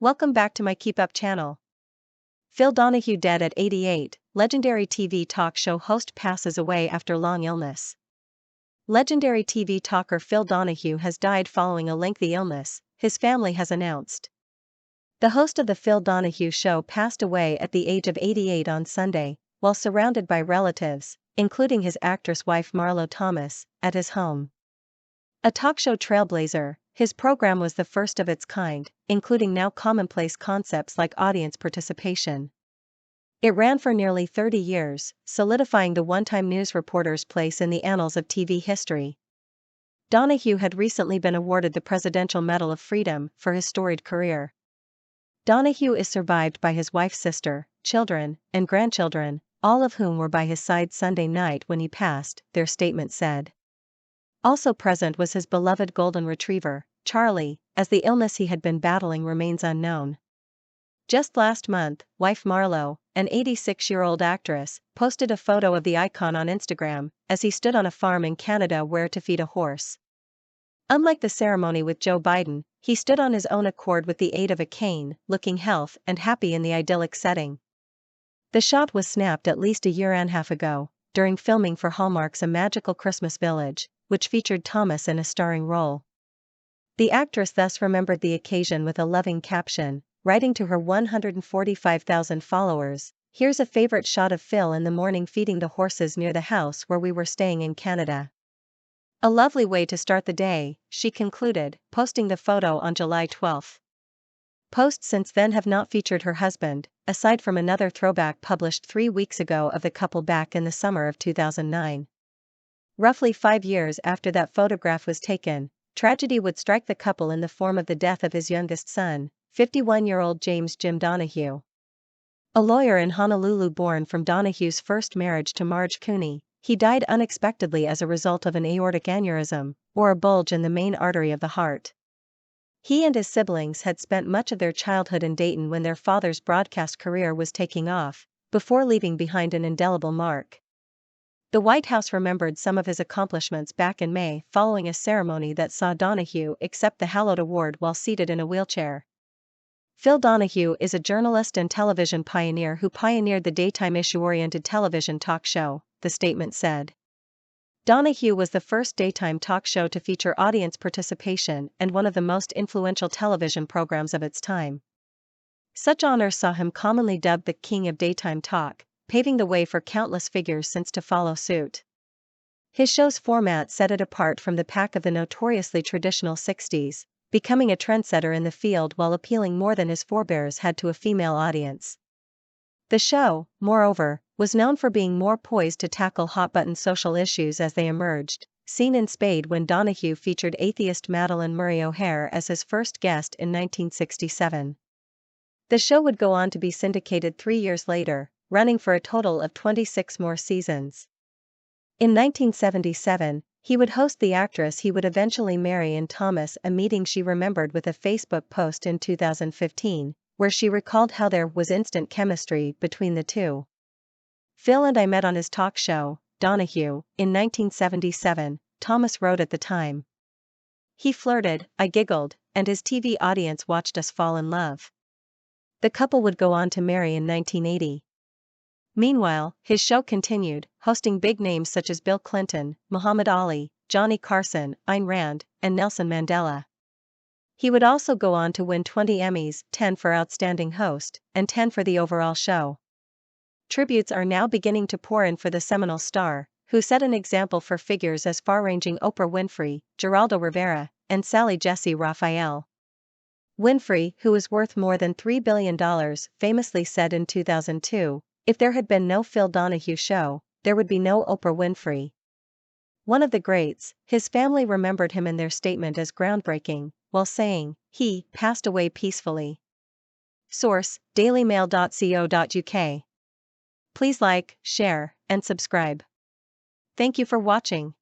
Welcome back to my KEEPUP channel. Phil Donahue dead at 88, legendary TV talk show host passes away after long illness. Legendary TV talker Phil Donahue has died following a lengthy illness, his family has announced. The host of The Phil Donahue Show passed away at the age of 88 on Sunday, while surrounded by relatives, including his actress wife Marlo Thomas, at his home. A talk show trailblazer, his program was the first of its kind, including now commonplace concepts like audience participation. It ran for nearly 30 years, solidifying the one-time news reporter's place in the annals of TV history. Donahue had recently been awarded the Presidential Medal of Freedom for his storied career. Donahue is survived by his wife's sister, children, and grandchildren, all of whom were by his side Sunday night when he passed, their statement said. Also present was his beloved golden retriever, Charlie, as the illness he had been battling remains unknown. Just last month, wife Marlo, an 86-year-old actress, posted a photo of the icon on Instagram, as he stood on a farm in Canada where to feed a horse. Unlike the ceremony with Joe Biden, he stood on his own accord with the aid of a cane, looking healthy and happy in the idyllic setting. The shot was snapped at least a year and a half ago, during filming for Hallmark's A Magical Christmas Village, which featured Thomas in a starring role. The actress thus remembered the occasion with a loving caption, writing to her 145,000 followers, "Here's a favorite shot of Phil in the morning feeding the horses near the house where we were staying in Canada. A lovely way to start the day," she concluded, posting the photo on July 12. Posts since then have not featured her husband, aside from another throwback published 3 weeks ago of the couple back in the summer of 2009. Roughly 5 years after that photograph was taken, tragedy would strike the couple in the form of the death of his youngest son, 51-year-old James Jim Donahue. A lawyer in Honolulu born from Donahue's first marriage to Marge Cooney, he died unexpectedly as a result of an aortic aneurysm, or a bulge in the main artery of the heart. He and his siblings had spent much of their childhood in Dayton when their father's broadcast career was taking off, before leaving behind an indelible mark. The White House remembered some of his accomplishments back in May following a ceremony that saw Donahue accept the hallowed award while seated in a wheelchair. Phil Donahue is a journalist and television pioneer who pioneered the daytime issue-oriented television talk show, the statement said. Donahue was the first daytime talk show to feature audience participation and one of the most influential television programs of its time. Such honors saw him commonly dubbed the King of Daytime Talk, paving the way for countless figures since to follow suit. His show's format set it apart from the pack of the notoriously traditional 60s, becoming a trendsetter in the field while appealing more than his forebears had to a female audience. The show, moreover, was known for being more poised to tackle hot-button social issues as they emerged, seen in spades when Donahue featured atheist Madalyn Murray O'Hair as his first guest in 1967. The show would go on to be syndicated 3 years later, running for a total of 26 more seasons. In 1977, he would host the actress he would eventually marry in Thomas, a meeting she remembered with a Facebook post in 2015, where she recalled how there was instant chemistry between the two. "Phil and I met on his talk show, Donahue, in 1977, Thomas wrote at the time. He flirted, I giggled, and his TV audience watched us fall in love." The couple would go on to marry in 1980. Meanwhile, his show continued, hosting big names such as Bill Clinton, Muhammad Ali, Johnny Carson, Ayn Rand, and Nelson Mandela. He would also go on to win 20 Emmys, 10 for Outstanding Host, and 10 for the overall show. Tributes are now beginning to pour in for the seminal star, who set an example for figures as far-ranging Oprah Winfrey, Geraldo Rivera, and Sally Jessy Raphael. Winfrey, who is worth more than $3 billion, famously said in 2002, "If there had been no Phil Donahue show, there would be no Oprah Winfrey." One of the greats, his family remembered him in their statement as groundbreaking, while saying, "He passed away peacefully." Source: dailymail.co.uk. Please like, share, and subscribe. Thank you for watching.